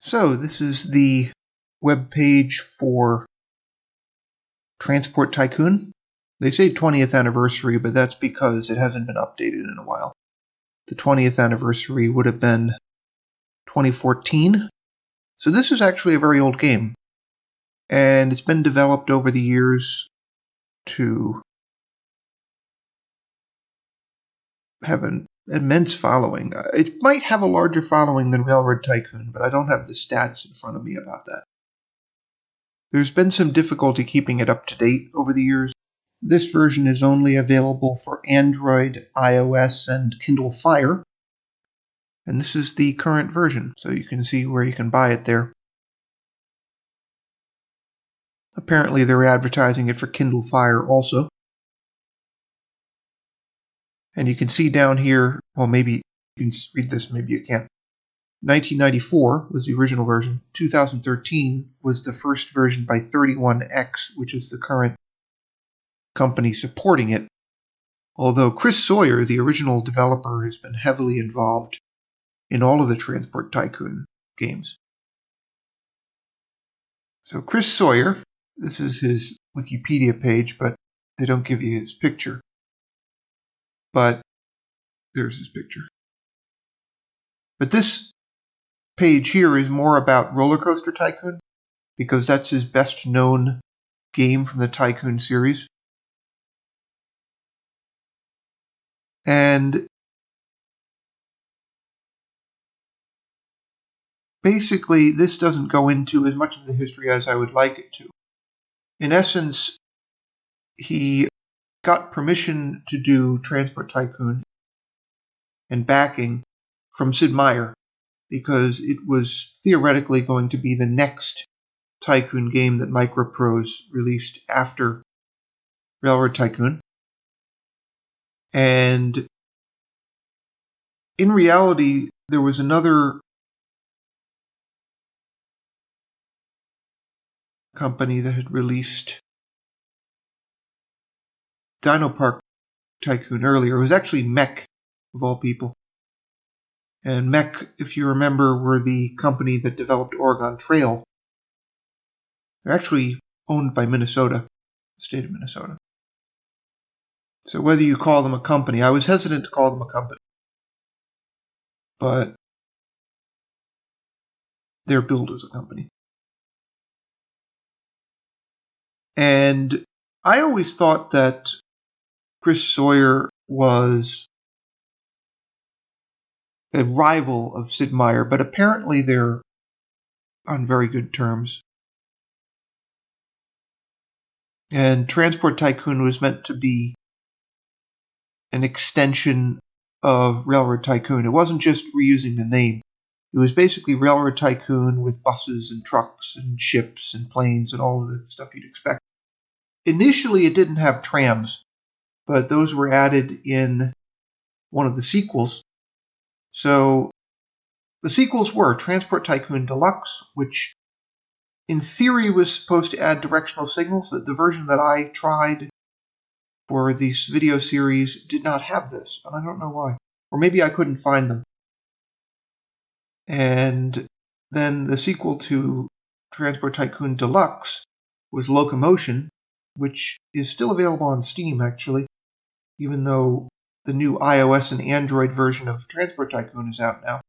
So this is the web page for Transport Tycoon. They say 20th anniversary, but that's because it hasn't been updated in a while. The 20th anniversary would have been 2014. So this is actually a very old game. And it's been developed over the years to have an immense following. It might have a larger following than Railroad Tycoon, but I don't have the stats in front of me about that. There's been some difficulty keeping it up to date over the years. This version is only available for Android, iOS, and Kindle Fire. And this is the current version, so you can see where you can buy it there. Apparently they're advertising it for Kindle Fire also. And you can see down here, well, maybe you can read this, maybe you can't. 1994 was the original version. 2013 was the first version by 31X, which is the current company supporting it. Although Chris Sawyer, the original developer, has been heavily involved in all of the Transport Tycoon games. So Chris Sawyer, this is his Wikipedia page, but they don't give you his picture. But there's his picture. But this page here is more about Roller Coaster Tycoon, because that's his best known game from the Tycoon series. And basically, this doesn't go into as much of the history as I would like it to. In essence, he got permission to do Transport Tycoon and backing from Sid Meier, because it was theoretically going to be the next Tycoon game that Microprose released after Railroad Tycoon. And in reality, there was another company that had released Dino Park Tycoon earlier. It was actually Mech, of all people. And Mech, if you remember, were the company that developed Oregon Trail. They're actually owned by Minnesota, the state of Minnesota. So whether you call them a company, I was hesitant to call them a company, but they're billed as a company. And I always thought that Chris Sawyer was a rival of Sid Meier, but apparently they're on very good terms. And Transport Tycoon was meant to be an extension of Railroad Tycoon. It wasn't just reusing the name. It was basically Railroad Tycoon with buses and trucks and ships and planes and all of the stuff you'd expect. Initially, it didn't have trams, but those were added in one of the sequels. So the sequels were Transport Tycoon Deluxe, which in theory was supposed to add directional signals. The version that I tried for this video series did not have this, and I don't know why. Or maybe I couldn't find them. And then the sequel to Transport Tycoon Deluxe was Locomotion, which is still available on Steam, actually, even though the new iOS and Android version of Transport Tycoon is out now.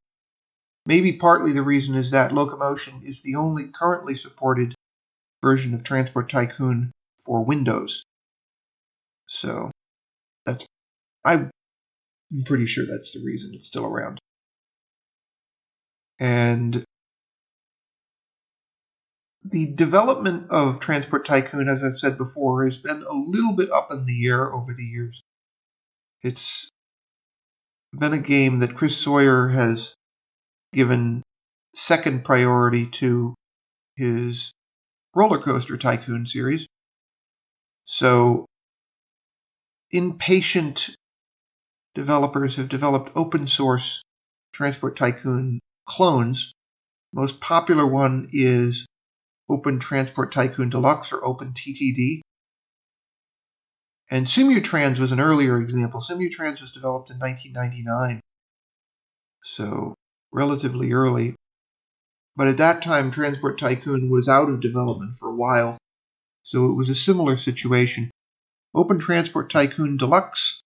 Maybe partly the reason is that Locomotion is the only currently supported version of Transport Tycoon for Windows. So I'm pretty sure that's the reason it's still around. And the development of Transport Tycoon, as I've said before, has been a little bit up in the air over the years. It's been a game that Chris Sawyer has given second priority to his Roller Coaster Tycoon series. So impatient developers have developed open source Transport Tycoon clones. The most popular one is Open Transport Tycoon Deluxe, or Open TTD. And Simutrans was an earlier example. Simutrans was developed in 1999, so relatively early. But at that time, Transport Tycoon was out of development for a while, so it was a similar situation. Open Transport Tycoon Deluxe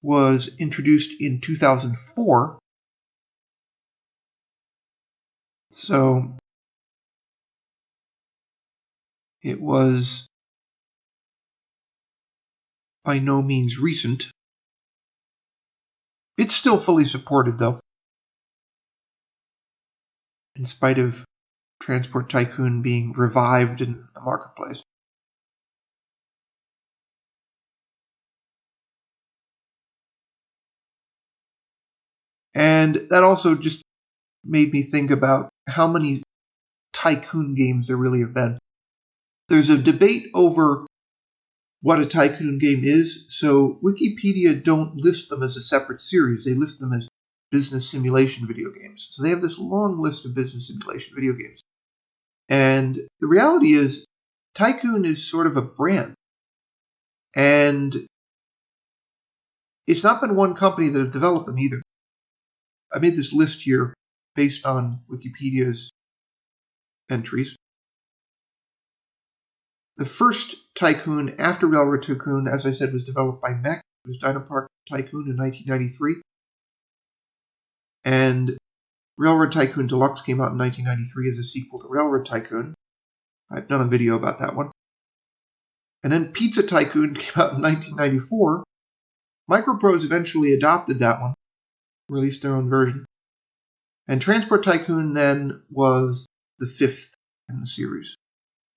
was introduced in 2004, so it was by no means recent. It's still fully supported, though, in spite of Transport Tycoon being revived in the marketplace. And that also just made me think about how many Tycoon games there really have been. There's a debate over what a Tycoon game is, so Wikipedia don't list them as a separate series. They list them as business simulation video games. So they have this long list of business simulation video games. And the reality is, Tycoon is sort of a brand. And it's not been one company that have developed them either. I made this list here based on Wikipedia's entries. The first Tycoon after Railroad Tycoon, as I said, was developed by Mech. It was Dino Park Tycoon in 1993. And Railroad Tycoon Deluxe came out in 1993 as a sequel to Railroad Tycoon. I've done a video about that one. And then Pizza Tycoon came out in 1994. Microprose eventually adopted that one, released their own version. And Transport Tycoon then was the fifth in the series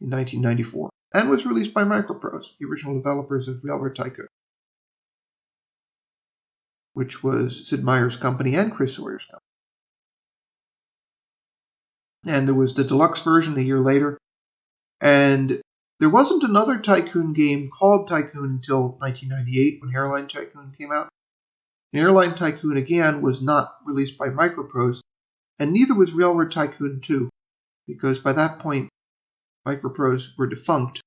in 1994, and was released by Microprose, the original developers of Railroad Tycoon, which was Sid Meier's company and Chris Sawyer's company. And there was the deluxe version a year later, and there wasn't another Tycoon game called Tycoon until 1998 when Airline Tycoon came out. And Airline Tycoon, again, was not released by Microprose, and neither was Railroad Tycoon 2, because by that point, Microprose were defunct.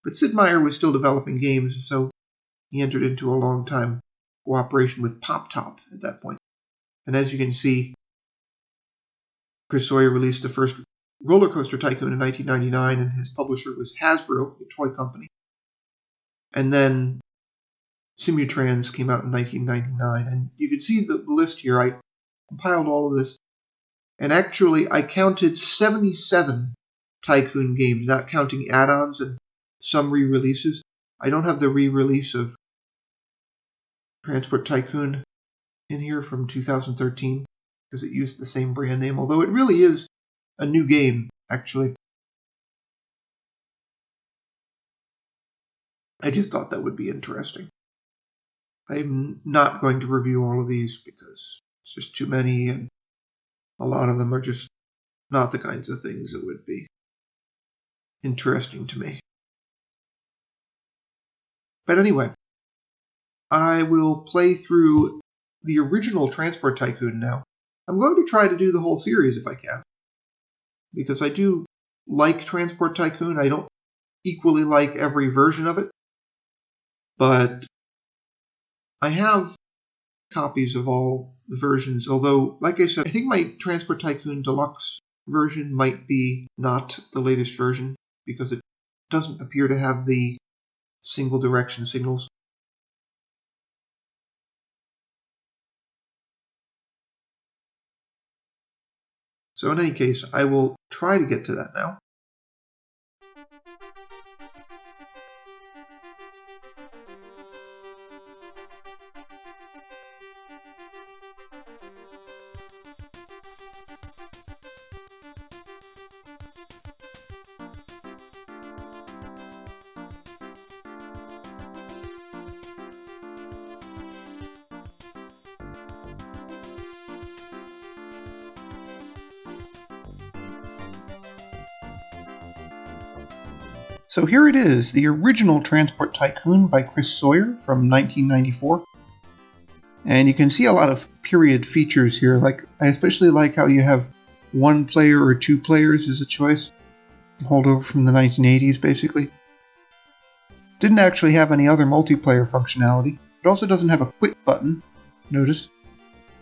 But Sid Meier was still developing games, so he entered into a long-time cooperation with PopTop at that point. And as you can see, Chris Sawyer released the first Roller Coaster Tycoon in 1999, and his publisher was Hasbro, the toy company. And then Simutrans came out in 1999. And you can see the list here. I compiled all of this. And actually, I counted 77 Tycoon games, not counting add-ons and some re-releases. I don't have the re-release of Transport Tycoon in here from 2013 because it used the same brand name, although it really is a new game, actually. I just thought that would be interesting. I'm not going to review all of these because it's just too many, and a lot of them are just not the kinds of things that would be interesting to me. But anyway, I will play through the original Transport Tycoon now. I'm going to try to do the whole series if I can, because I do like Transport Tycoon. I don't equally like every version of it, but I have copies of all the versions, although, like I said, I think my Transport Tycoon Deluxe version might be not the latest version, because it doesn't appear to have the single direction signals. So in any case, I will try to get to that now. So here it is, the original Transport Tycoon by Chris Sawyer from 1994. And you can see a lot of period features here. I especially like how you have one player or two players as a choice. Holdover from the 1980s, basically. Didn't actually have any other multiplayer functionality. It also doesn't have a quit button, notice.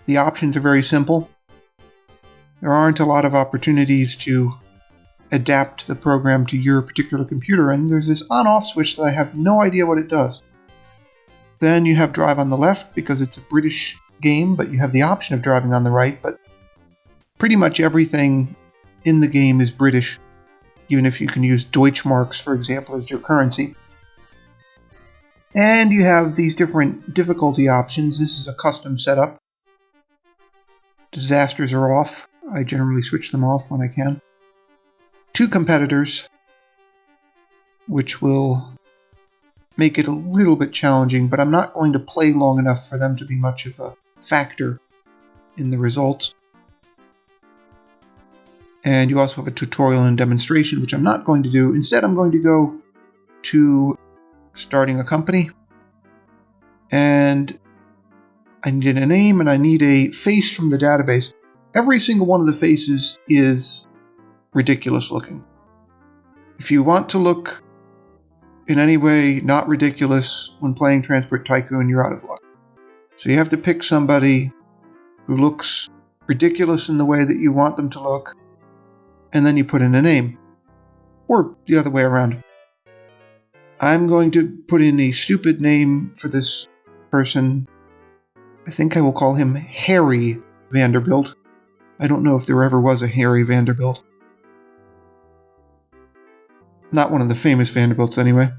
The options are very simple. There aren't a lot of opportunities to adapt the program to your particular computer, and there's this on-off switch that I have no idea what it does. Then you have drive on the left because it's a British game, but you have the option of driving on the right, but pretty much everything in the game is British, even if you can use Deutschmarks, for example, as your currency. And you have these different difficulty options. This is a custom setup. Disasters are off. I generally switch them off when I can. 2 competitors, which will make it a little bit challenging, but I'm not going to play long enough for them to be much of a factor in the results. And you also have a tutorial and demonstration, which I'm not going to do. Instead, I'm going to go to starting a company, and I need a name and I need a face from the database. Every single one of the faces is ridiculous looking. If you want to look in any way not ridiculous when playing Transport Tycoon, you're out of luck. So you have to pick somebody who looks ridiculous in the way that you want them to look, and then you put in a name. Or the other way around. I'm going to put in a stupid name for this person. I think I will call him Harry Vanderbilt. I don't know if there ever was a Harry Vanderbilt. Not one of the famous Vanderbilts, anyway.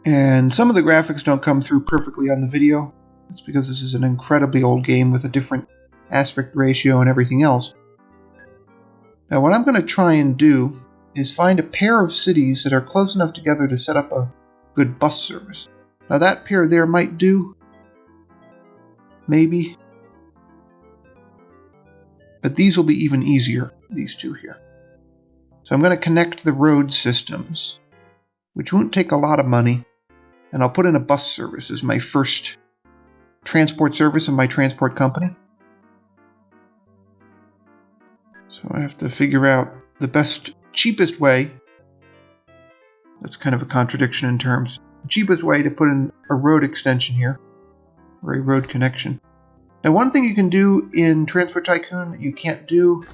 And some of the graphics don't come through perfectly on the video. It's because this is an incredibly old game with a different aspect ratio and everything else. Now, what I'm going to try and do is find a pair of cities that are close enough together to set up a good bus service. Now, that pair there might do. Maybe. But these will be even easier, these two here. So I'm going to connect the road systems, which won't take a lot of money, and I'll put in a bus service as my first transport service in my transport company. So I have to figure out the best, cheapest way. That's kind of a contradiction in terms. The cheapest way to put in a road extension here, or a road connection. Now, one thing you can do in Transport Tycoon that you can't do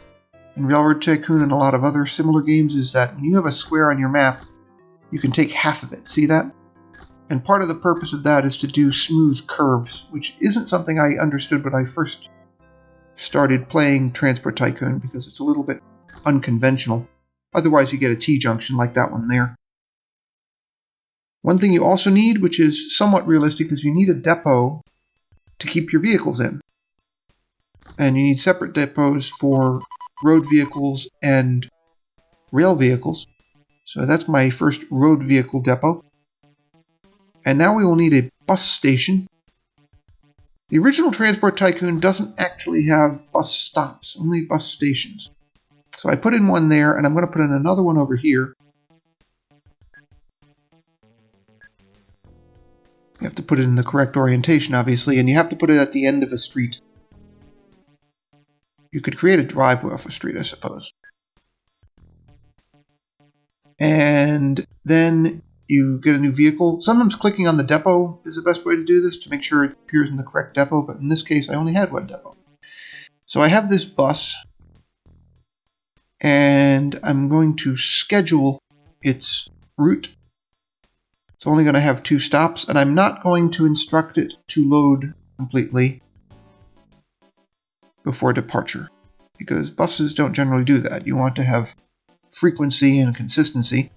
in Railroad Tycoon and a lot of other similar games is that when you have a square on your map, you can take half of it. See that? And part of the purpose of that is to do smooth curves, which isn't something I understood when I first started playing Transport Tycoon because it's a little bit unconventional. Otherwise, you get a T-junction like that one there. One thing you also need, which is somewhat realistic, is you need a depot to keep your vehicles in. And you need separate depots for road vehicles and rail vehicles. So that's my first road vehicle depot. And now we will need a bus station. The original Transport Tycoon doesn't actually have bus stops, only bus stations. So I put in one there, and I'm going to put in another one over here. You have to put it in the correct orientation, obviously, and you have to put it at the end of a street. You could create a driveway off a street, I suppose. And then you get a new vehicle. Sometimes clicking on the depot is the best way to do this to make sure it appears in the correct depot, but in this case, I only had one depot. So I have this bus, and I'm going to schedule its route. It's only going to have 2 stops, and I'm not going to instruct it to load completely before departure, because buses don't generally do that. You want to have frequency and consistency,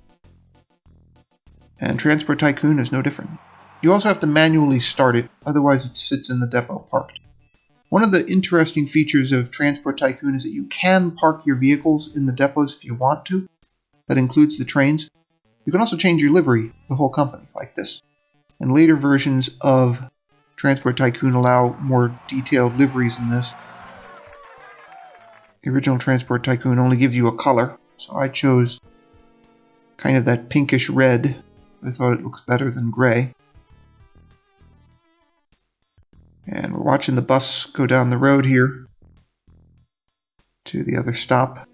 and Transport Tycoon is no different. You also have to manually start it, otherwise it sits in the depot parked. One of the interesting features of Transport Tycoon is that you can park your vehicles in the depots if you want to. That includes the trains. You can also change your livery, the whole company, like this. And later versions of Transport Tycoon allow more detailed liveries than this. The original Transport Tycoon only gives you a color, so I chose kind of that pinkish red. I thought it looks better than gray. And we're watching the bus go down the road here to the other stop.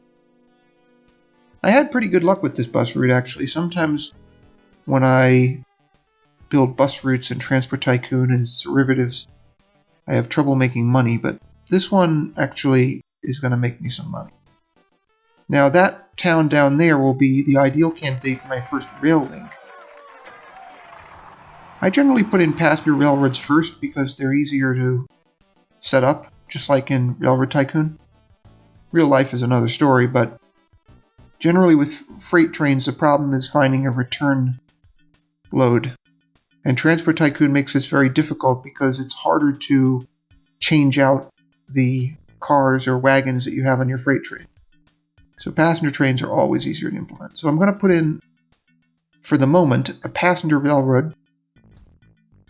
I had pretty good luck with this bus route, actually. Sometimes when I build bus routes in Transport Tycoon and its derivatives, I have trouble making money, but this one actually is going to make me some money. Now that town down there will be the ideal candidate for my first rail link. I generally put in passenger railroads first because they're easier to set up, just like in Railroad Tycoon. Real life is another story, but generally with freight trains the problem is finding a return load. And Transport Tycoon makes this very difficult because it's harder to change out the cars or wagons that you have on your freight train. So passenger trains are always easier to implement. So I'm going to put in, for the moment, a passenger railroad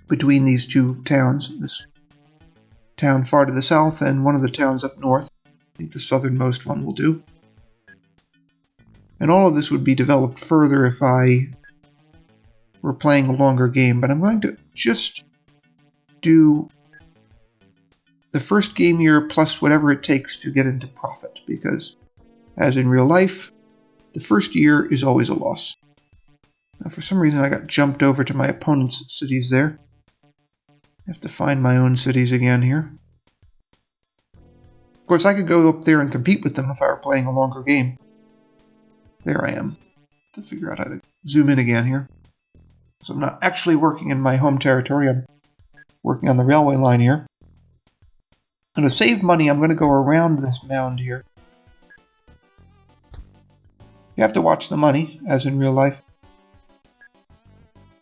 between these two towns. This town far to the south and one of the towns up north. I think the southernmost one will do. And all of this would be developed further if I were playing a longer game. But I'm going to just do the first game year plus whatever it takes to get into profit. Because, as in real life, the first year is always a loss. Now, for some reason, I got jumped over to my opponent's cities there. I have to find my own cities again here. Of course, I could go up there and compete with them if I were playing a longer game. There I am. To figure out how to zoom in again here. So I'm not actually working in my home territory. I'm working on the railway line here. And to save money, I'm going to go around this mound here. You have to watch the money, as in real life.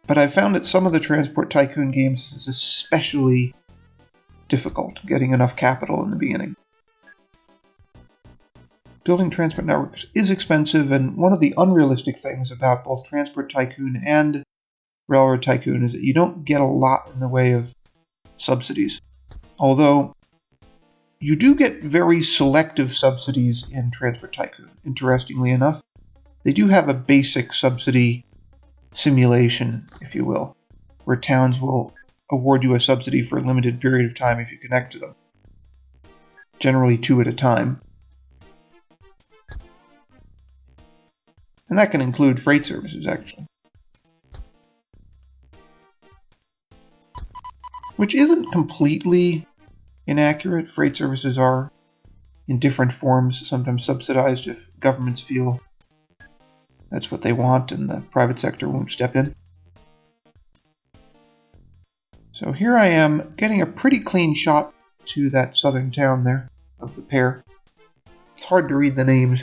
But I found that some of the Transport Tycoon games is especially difficult, getting enough capital in the beginning. Building transport networks is expensive, and one of the unrealistic things about both Transport Tycoon and Railroad Tycoon is that you don't get a lot in the way of subsidies. Although, you do get very selective subsidies in Transport Tycoon. Interestingly enough, they do have a basic subsidy simulation, if you will, where towns will award you a subsidy for a limited period of time if you connect to them. Generally 2 at a time. And that can include freight services, actually. Which isn't completely inaccurate. Freight services are, in different forms, sometimes subsidized if governments feel that's what they want and the private sector won't step in. So here I am getting a pretty clean shot to that southern town there of the pair. It's hard to read the names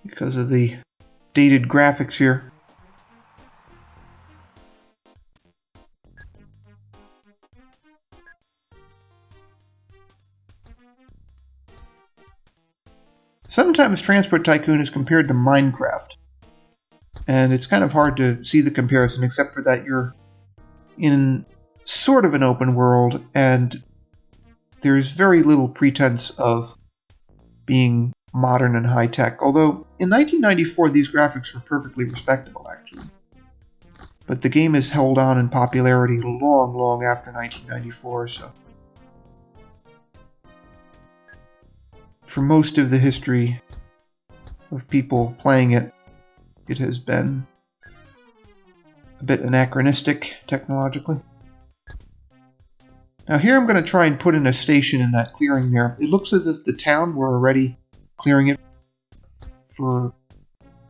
because of the dated graphics here. Sometimes Transport Tycoon is compared to Minecraft, and it's kind of hard to see the comparison except for that you're in sort of an open world and there's very little pretense of being modern and high-tech, although in 1994 these graphics were perfectly respectable actually. But the game has held on in popularity long, long after 1994, so for most of the history of people playing it, it has been a bit anachronistic technologically. Now here I'm going to try and put in a station in that clearing there. It looks as if the town were already clearing it for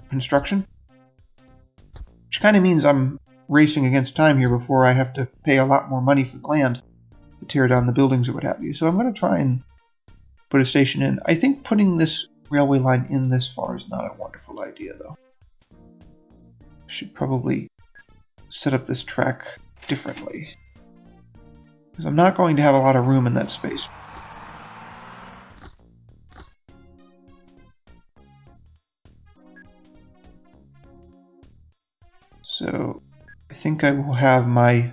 construction, which kind of means I'm racing against time here before I have to pay a lot more money for the land to tear down the buildings or what have you. So I'm going to try and put a station in. I think putting this railway line in this far is not a wonderful idea, though. I should probably set up this track differently, because I'm not going to have a lot of room in that space. So I think I will have my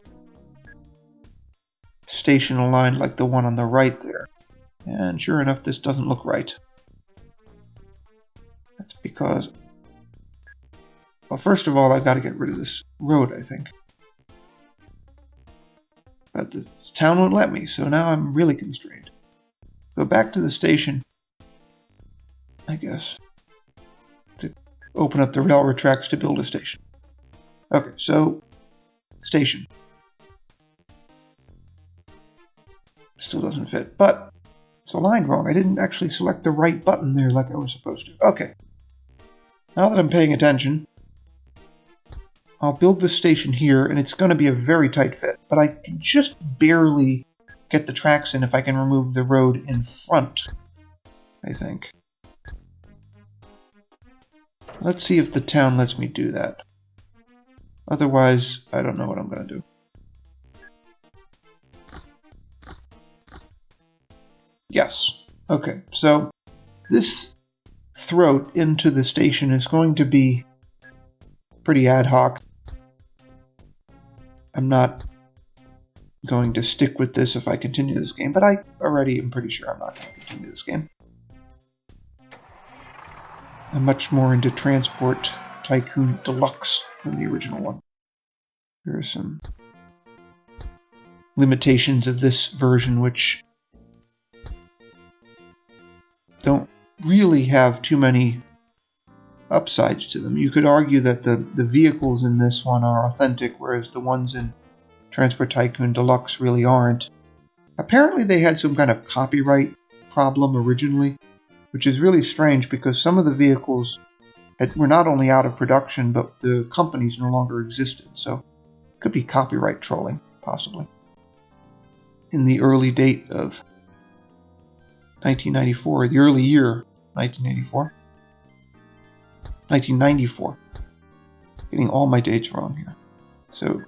station aligned like the one on the right there. And sure enough, this doesn't look right. That's because, well, first of all, I've got to get rid of this road, I think. But the town won't let me, so now I'm really constrained. Go back to the station, I guess, to open up the railroad tracks to build a station. Okay, so, station. Still doesn't fit, but it's aligned wrong. I didn't actually select the right button there like I was supposed to. Okay. Now that I'm paying attention, I'll build this station here, and it's going to be a very tight fit, but I can just barely get the tracks in if I can remove the road in front, I think. Let's see if the town lets me do that. Otherwise, I don't know what I'm going to do. Yes. Okay, so this throat into the station is going to be pretty ad hoc. I'm not going to stick with this if I continue this game, but I already am pretty sure I'm not going to continue this game. I'm much more into Transport Tycoon Deluxe than the original one. There are some limitations of this version which don't really have too many upsides to them. You could argue that the vehicles in this one are authentic, whereas the ones in Transport Tycoon Deluxe really aren't. Apparently they had some kind of copyright problem originally, which is really strange because some of the vehicles were not only out of production, but the companies no longer existed, so it could be copyright trolling, possibly. In the early date of 1994, the early year 1984. 1994. Getting all my dates wrong here. So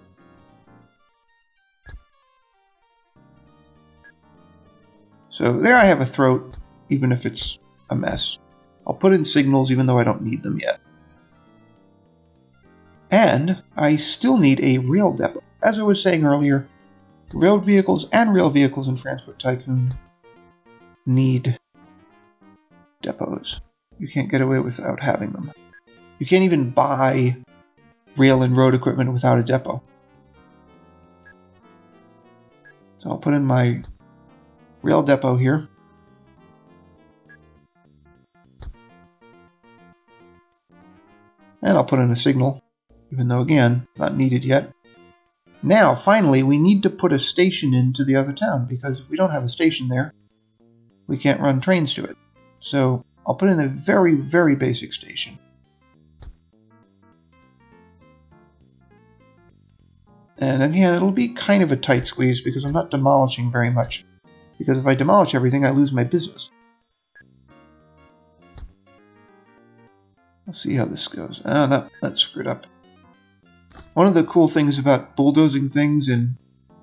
there I have a throat, even if it's a mess. I'll put in signals even though I don't need them yet. And I still need a rail depot. As I was saying earlier, road vehicles and rail vehicles in Transport Tycoon need depots. You can't get away without having them. You can't even buy rail and road equipment without a depot. So I'll put in my rail depot here. And I'll put in a signal, even though, again, not needed yet. Now, finally, we need to put a station into the other town, because if we don't have a station there, we can't run trains to it. So I'll put in a very, very basic station. And again, it'll be kind of a tight squeeze because I'm not demolishing very much. Because if I demolish everything, I lose my business. Let's see how this goes. Oh, that's screwed up. One of the cool things about bulldozing things in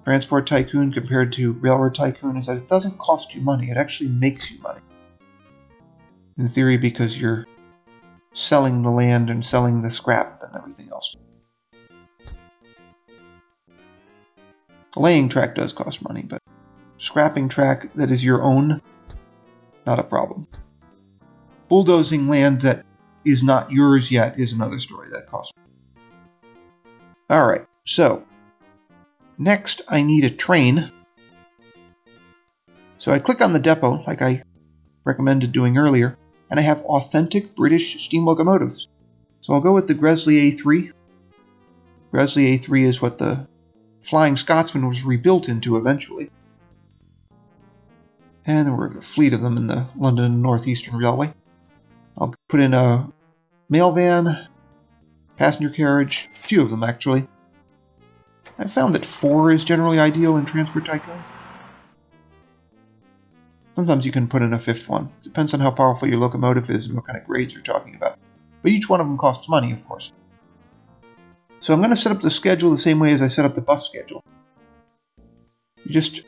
Transport Tycoon compared to Railroad Tycoon is that it doesn't cost you money. It actually makes you money. In theory, because you're selling the land and selling the scrap and everything else. The laying track does cost money, but scrapping track that is your own, not a problem. Bulldozing land that is not yours yet is another story that costs money. Alright, so next I need a train. So I click on the depot, like I recommended doing earlier, and I have authentic British steam locomotives. So I'll go with the Gresley A3. Gresley A3 is what the Flying Scotsman was rebuilt into eventually. And there were a fleet of them in the London Northeastern Railway. I'll put in a mail van, passenger carriage, a few of them actually. I found that 4 is generally ideal in Transport Tycoon. Sometimes you can put in a 5th one. Depends on how powerful your locomotive is and what kind of grades you're talking about. But each one of them costs money, of course. So I'm going to set up the schedule the same way as I set up the bus schedule. You just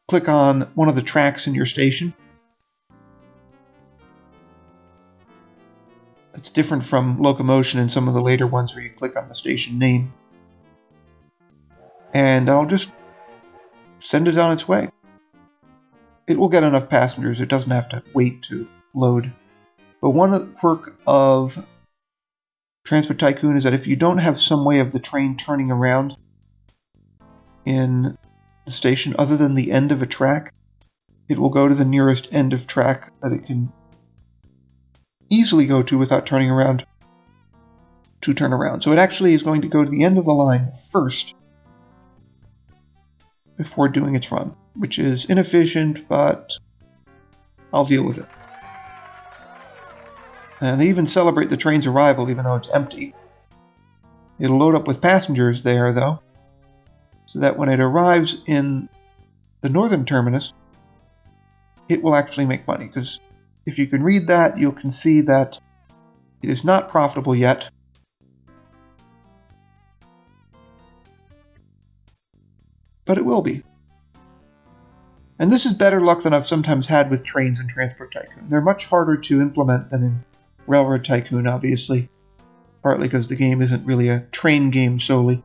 click on one of the tracks in your station. It's different from Locomotion and some of the later ones where you click on the station name. And I'll just send it on its way. It will get enough passengers. It doesn't have to wait to load. But one quirk of Transport Tycoon is that if you don't have some way of the train turning around in the station other than the end of a track, it will go to the nearest end of track that it can easily go to without turning around to turn around. So it actually is going to go to the end of the line first before doing its run. which is inefficient, but I'll deal with it. And they even celebrate the train's arrival even though it's empty. It'll load up with passengers there, though, so that when it arrives in the northern terminus, it will actually make money, because if you can read that, you can see that it is not profitable yet. But it will be. And this is better luck than I've sometimes had with trains in Transport Tycoon. They're much harder to implement than in Railroad Tycoon, obviously. Partly because the game isn't really a train game solely.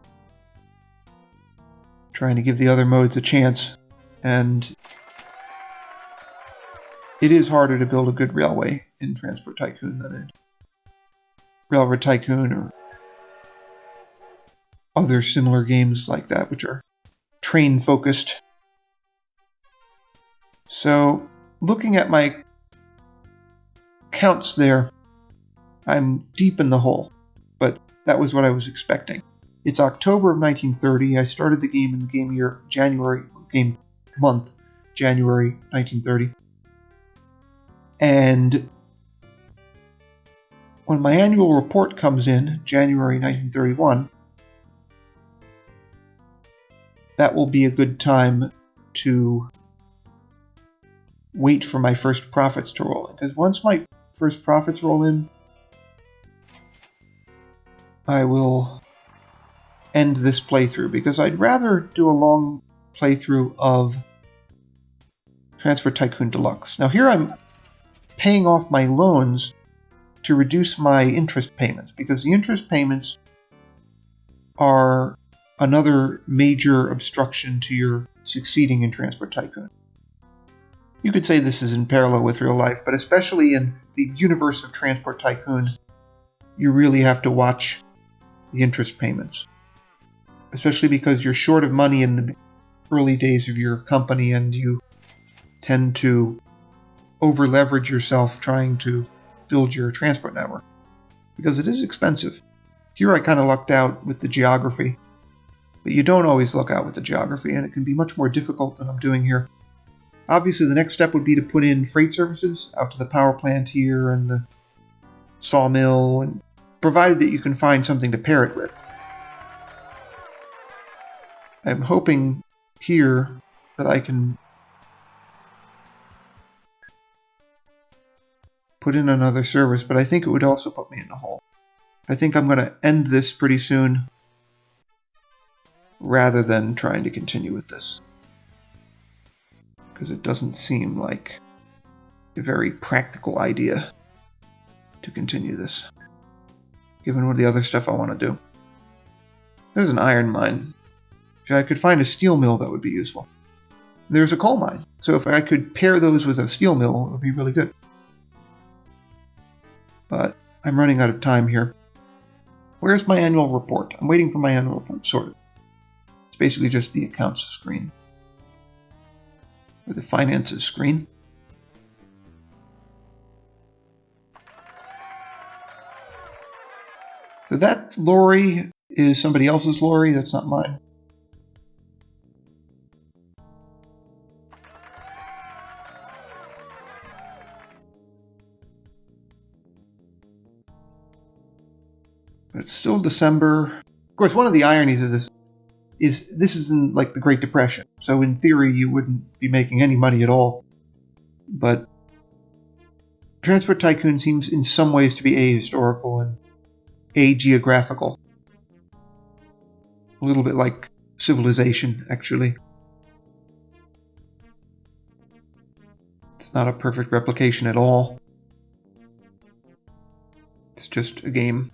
Trying to give the other modes a chance. And it is harder to build a good railway in Transport Tycoon than in Railroad Tycoon or other similar games like that, which are train-focused. So, looking at my counts there, I'm deep in the hole, but that was what I was expecting. It's October of 1930. I started the game in the game month, January 1930. And when my annual report comes in, January 1931, that will be a good time to wait for my first profits to roll in. Because once my first profits roll in, I will end this playthrough, because I'd rather do a long playthrough of Transport Tycoon Deluxe. Now here I'm paying off my loans to reduce my interest payments, because the interest payments are another major obstruction to your succeeding in Transport Tycoon. You could say this is in parallel with real life, but especially in the universe of Transport Tycoon, you really have to watch the interest payments. Especially because you're short of money in the early days of your company and you tend to over-leverage yourself trying to build your transport network. Because it is expensive. Here I kind of lucked out with the geography. But you don't always luck out with the geography, and it can be much more difficult than I'm doing here. Obviously, the next step would be to put in freight services out to the power plant here and the sawmill, and provided that you can find something to pair it with. I'm hoping here that I can put in another service, but I think it would also put me in a hole. I think I'm going to end this pretty soon rather than trying to continue with this, because it doesn't seem like a very practical idea to continue this, given what the other stuff I want to do. There's an iron mine. If I could find a steel mill, that would be useful. There's a coal mine, so if I could pair those with a steel mill, it would be really good. But I'm running out of time here. Where's my annual report? I'm waiting for my annual report sorted. It's basically just the accounts screen, or the finances screen. So that lorry is somebody else's lorry, that's not mine. But it's still December. Of course, one of the ironies of this is in like the Great Depression. So in theory, you wouldn't be making any money at all. But Transport Tycoon seems in some ways to be ahistorical and ageographical. A little bit like Civilization, actually. It's not a perfect replication at all. It's just a game.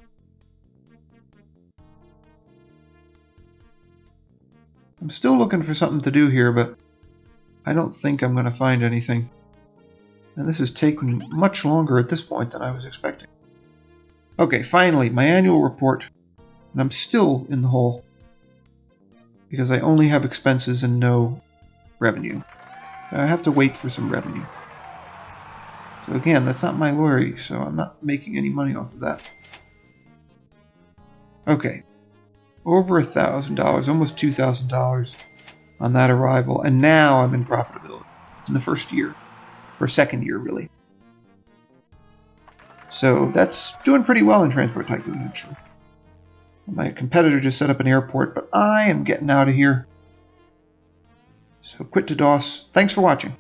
I'm still looking for something to do here, but I don't think I'm going to find anything. And this is taking much longer at this point than I was expecting. Okay, finally, my annual report. And I'm still in the hole, because I only have expenses and no revenue. I have to wait for some revenue. So again, that's not my lorry, so I'm not making any money off of that. Okay. Over $1,000, almost $2,000 on that arrival, and now I'm in profitability in the first year, or second year, really. So that's doing pretty well in Transport Tycoon, actually. My competitor just set up an airport, but I am getting out of here. So quit to DOS. Thanks for watching.